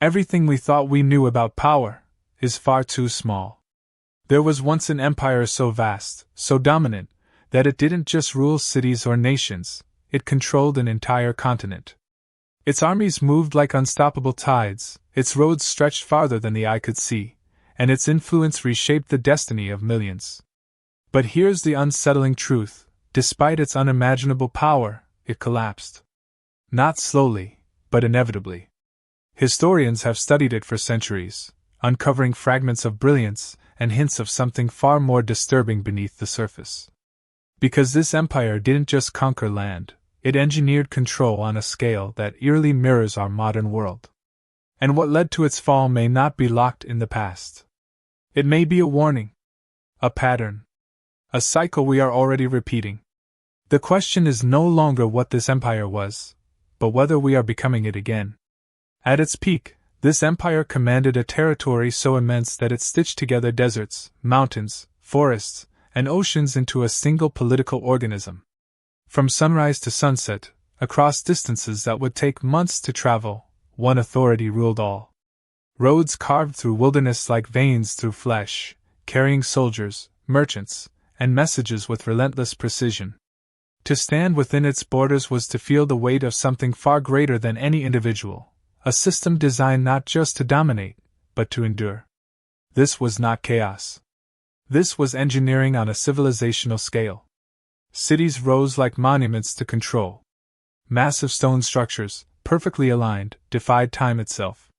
Everything we thought we knew about power is far too small. There was once an empire so vast, so dominant, that it didn't just rule cities or nations, it controlled an entire continent. Its armies moved like unstoppable tides, its roads stretched farther than the eye could see, and its influence reshaped the destiny of millions. But here's the unsettling truth: despite its unimaginable power, it collapsed. Not slowly, but inevitably. Historians have studied it for centuries, uncovering fragments of brilliance and hints of something far more disturbing beneath the surface. Because this empire didn't just conquer land, it engineered control on a scale that eerily mirrors our modern world. And what led to its fall may not be locked in the past. It may be a warning, a pattern, a cycle we are already repeating. The question is no longer what this empire was, but whether we are becoming it again. At its peak, this empire commanded a territory so immense that it stitched together deserts, mountains, forests, and oceans into a single political organism. From sunrise to sunset, across distances that would take months to travel, one authority ruled all. Roads carved through wilderness like veins through flesh, carrying soldiers, merchants, and messages with relentless precision. To stand within its borders was to feel the weight of something far greater than any individual, a system designed not just to dominate, but to endure. This was not chaos. This was engineering on a civilizational scale. Cities rose like monuments to control. Massive stone structures, perfectly aligned, defied time itself.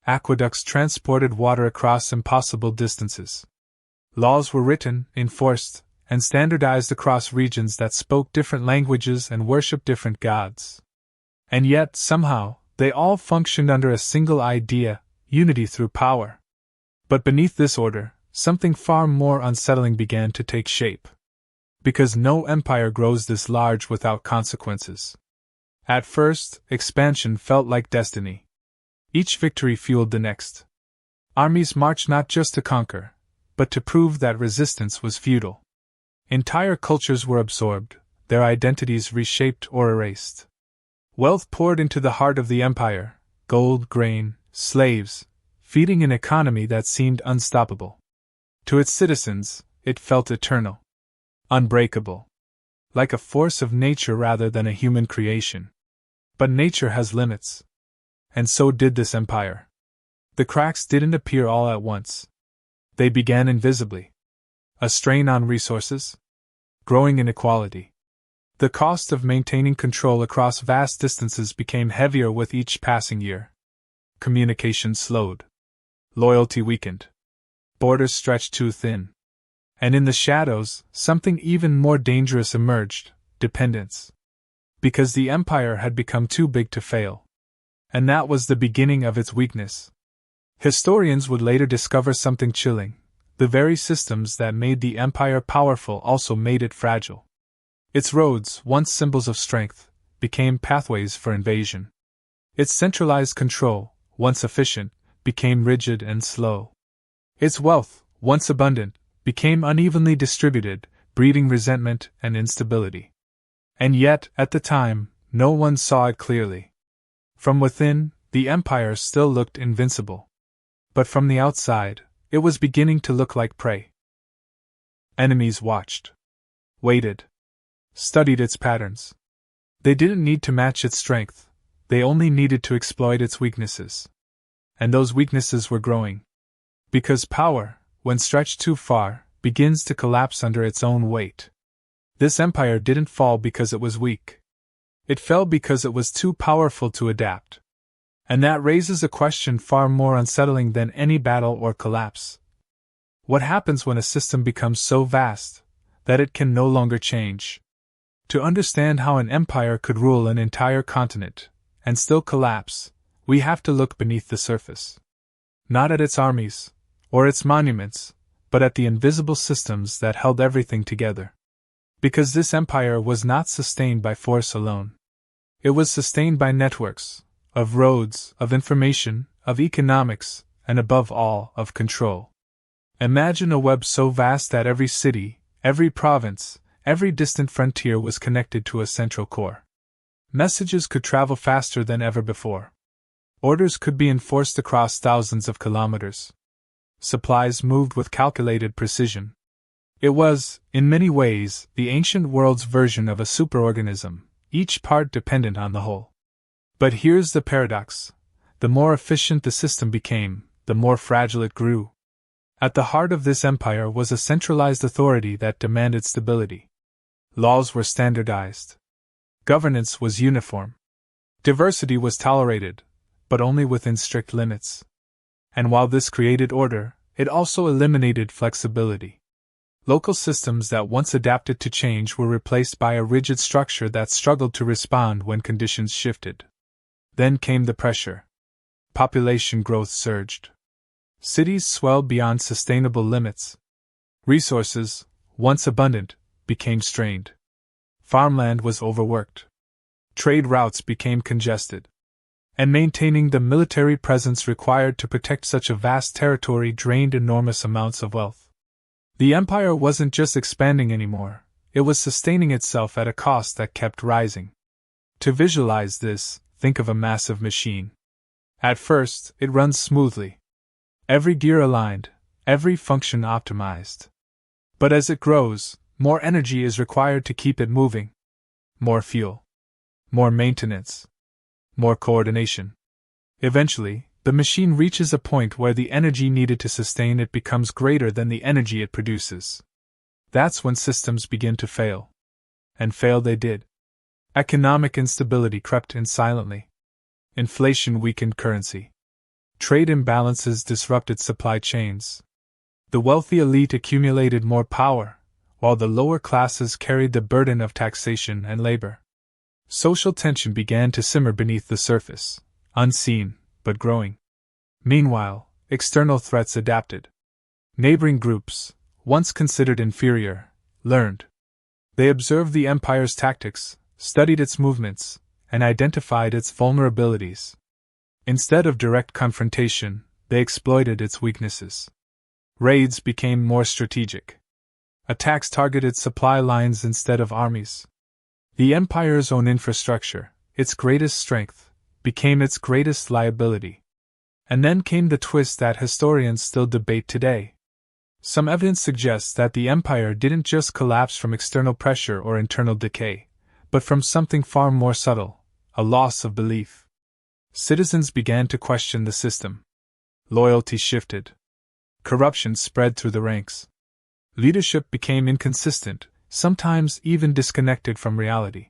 Aqueducts transported water across impossible distances. Laws were written, enforced, and standardized across regions that spoke different languages and worshipped different gods. And yet, somehow, they all functioned under a single idea: unity through power. But beneath this order, something far more unsettling began to take shape. Because no empire grows this large without consequences. At first, expansion felt like destiny. Each victory fueled the next. Armies marched not just to conquer, but to prove that resistance was futile. Entire cultures were absorbed, their identities reshaped or erased. Wealth poured into the heart of the empire: gold, grain, slaves, feeding an economy that seemed unstoppable. To its citizens, it felt eternal, unbreakable, like a force of nature rather than a human creation. But nature has limits. And so did this empire. The cracks didn't appear all at once. They began invisibly. A strain on resources, growing inequality. The cost of maintaining control across vast distances became heavier with each passing year. Communication slowed. Loyalty weakened. Borders stretched too thin. And in the shadows, something even more dangerous emerged: dependence. Because the empire had become too big to fail. And that was the beginning of its weakness. Historians would later discover something chilling: the very systems that made the empire powerful also made it fragile. Its roads, once symbols of strength, became pathways for invasion. Its centralized control, once efficient, became rigid and slow. Its wealth, once abundant, became unevenly distributed, breeding resentment and instability. And yet, at the time, no one saw it clearly. From within, the empire still looked invincible. But from the outside, it was beginning to look like prey. Enemies watched, waited, studied its patterns. They didn't need to match its strength, they only needed to exploit its weaknesses. And those weaknesses were growing. Because power, when stretched too far, begins to collapse under its own weight. This empire didn't fall because it was weak. It fell because it was too powerful to adapt. And that raises a question far more unsettling than any battle or collapse. What happens when a system becomes so vast that it can no longer change? To understand how an empire could rule an entire continent and still collapse, we have to look beneath the surface. Not at its armies or its monuments, but at the invisible systems that held everything together. Because this empire was not sustained by force alone. It was sustained by networks, of roads, of information, of economics, and above all, of control. Imagine a web so vast that every city, every province, every distant frontier was connected to a central core. Messages could travel faster than ever before. Orders could be enforced across thousands of kilometers. Supplies moved with calculated precision. It was, in many ways, the ancient world's version of a superorganism, each part dependent on the whole. But here's the paradox. The more efficient the system became, the more fragile it grew. At the heart of this empire was a centralized authority that demanded stability. Laws were standardized. Governance was uniform. Diversity was tolerated, but only within strict limits. And while this created order, it also eliminated flexibility. Local systems that once adapted to change were replaced by a rigid structure that struggled to respond when conditions shifted. Then came the pressure. Population growth surged. Cities swelled beyond sustainable limits. Resources, once abundant, became strained. Farmland was overworked. Trade routes became congested. And maintaining the military presence required to protect such a vast territory drained enormous amounts of wealth. The empire wasn't just expanding anymore, it was sustaining itself at a cost that kept rising. To visualize this, think of a massive machine. At first, it runs smoothly. Every gear aligned, every function optimized. But as it grows, more energy is required to keep it moving. More fuel. More maintenance. More coordination. Eventually, the machine reaches a point where the energy needed to sustain it becomes greater than the energy it produces. That's when systems begin to fail. And fail they did. Economic instability crept in silently. Inflation weakened currency. Trade imbalances disrupted supply chains. The wealthy elite accumulated more power, while the lower classes carried the burden of taxation and labor. Social tension began to simmer beneath the surface, unseen, but growing. Meanwhile, external threats adapted. Neighboring groups, once considered inferior, learned. They observed the empire's tactics, studied its movements, and identified its vulnerabilities. Instead of direct confrontation, they exploited its weaknesses. Raids became more strategic. Attacks targeted supply lines instead of armies. The empire's own infrastructure, its greatest strength, became its greatest liability. And then came the twist that historians still debate today. Some evidence suggests that the empire didn't just collapse from external pressure or internal decay, but from something far more subtle, a loss of belief. Citizens began to question the system. Loyalty shifted. Corruption spread through the ranks. Leadership became inconsistent, sometimes even disconnected from reality.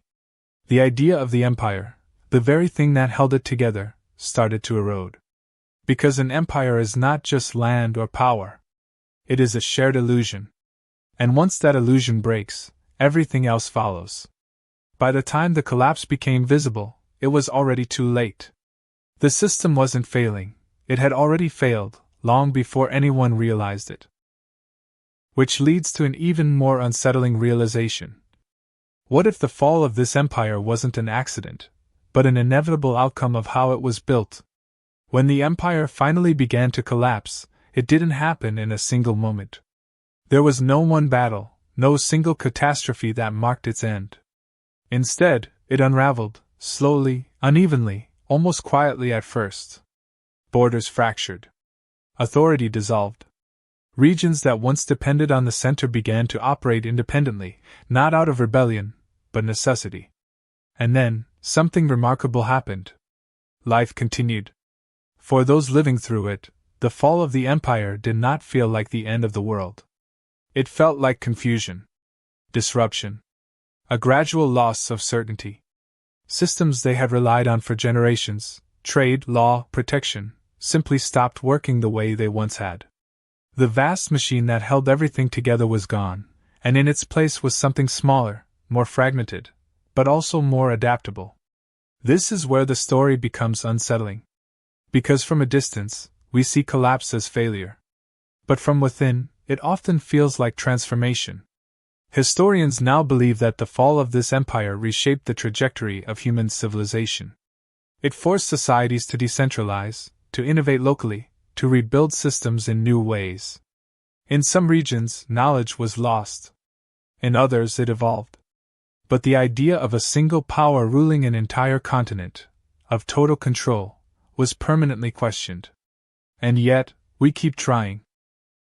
The idea of the empire, the very thing that held it together, started to erode. Because an empire is not just land or power. It is a shared illusion. And once that illusion breaks, everything else follows. By the time the collapse became visible, it was already too late. The system wasn't failing, it had already failed, long before anyone realized it. Which leads to an even more unsettling realization. What if the fall of this empire wasn't an accident, but an inevitable outcome of how it was built? When the empire finally began to collapse, it didn't happen in a single moment. There was no one battle, no single catastrophe that marked its end. Instead, it unraveled, slowly, unevenly, almost quietly at first. Borders fractured. Authority dissolved. Regions that once depended on the center began to operate independently, not out of rebellion, but necessity. And then, something remarkable happened. Life continued. For those living through it, the fall of the empire did not feel like the end of the world. It felt like confusion. Disruption. A gradual loss of certainty. Systems they had relied on for generations, trade, law, protection, simply stopped working the way they once had. The vast machine that held everything together was gone, and in its place was something smaller, more fragmented, but also more adaptable. This is where the story becomes unsettling. Because from a distance, we see collapse as failure. But from within, it often feels like transformation. Historians now believe that the fall of this empire reshaped the trajectory of human civilization. It forced societies to decentralize, to innovate locally, to rebuild systems in new ways. In some regions, knowledge was lost. In others, it evolved. But the idea of a single power ruling an entire continent, of total control, was permanently questioned. And yet, we keep trying.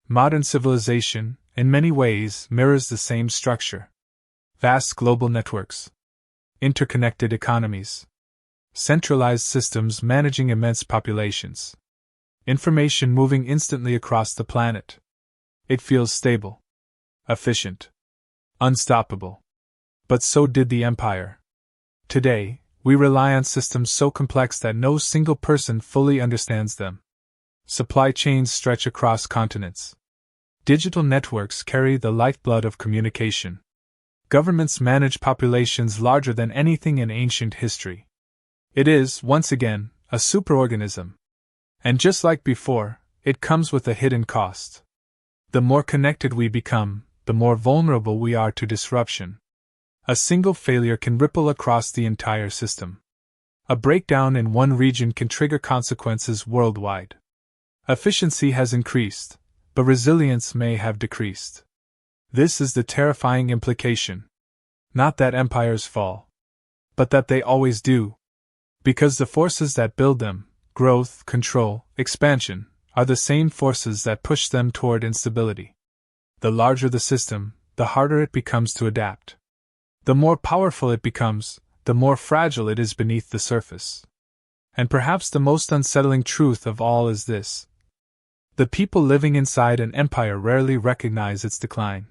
Modern civilization, in many ways, mirrors the same structure. Vast global networks, interconnected economies, centralized systems managing immense populations, information moving instantly across the planet. It feels stable, efficient, unstoppable. But so did the empire. Today, we rely on systems so complex that no single person fully understands them. Supply chains stretch across continents. Digital networks carry the lifeblood of communication. Governments manage populations larger than anything in ancient history. It is, once again, a superorganism. And just like before, it comes with a hidden cost. The more connected we become, the more vulnerable we are to disruption. A single failure can ripple across the entire system. A breakdown in one region can trigger consequences worldwide. Efficiency has increased, but resilience may have decreased. This is the terrifying implication. Not that empires fall, but that they always do. Because the forces that build them, growth, control, expansion, are the same forces that push them toward instability. The larger the system, the harder it becomes to adapt. The more powerful it becomes, the more fragile it is beneath the surface. And perhaps the most unsettling truth of all is this. The people living inside an empire rarely recognize its decline.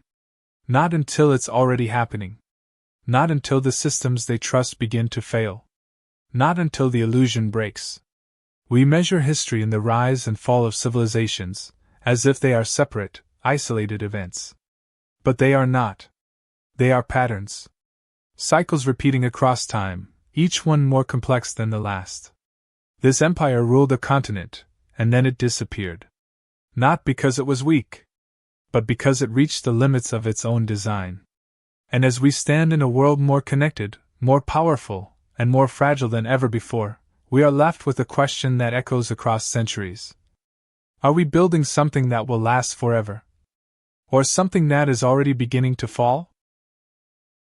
Not until it's already happening. Not until the systems they trust begin to fail. Not until the illusion breaks. We measure history in the rise and fall of civilizations, as if they are separate, isolated events. But they are not. They are patterns. Cycles repeating across time, each one more complex than the last. This empire ruled a continent, and then it disappeared. Not because it was weak, but because it reached the limits of its own design. And as we stand in a world more connected, more powerful, and more fragile than ever before, we are left with a question that echoes across centuries. Are we building something that will last forever? Or something that is already beginning to fall?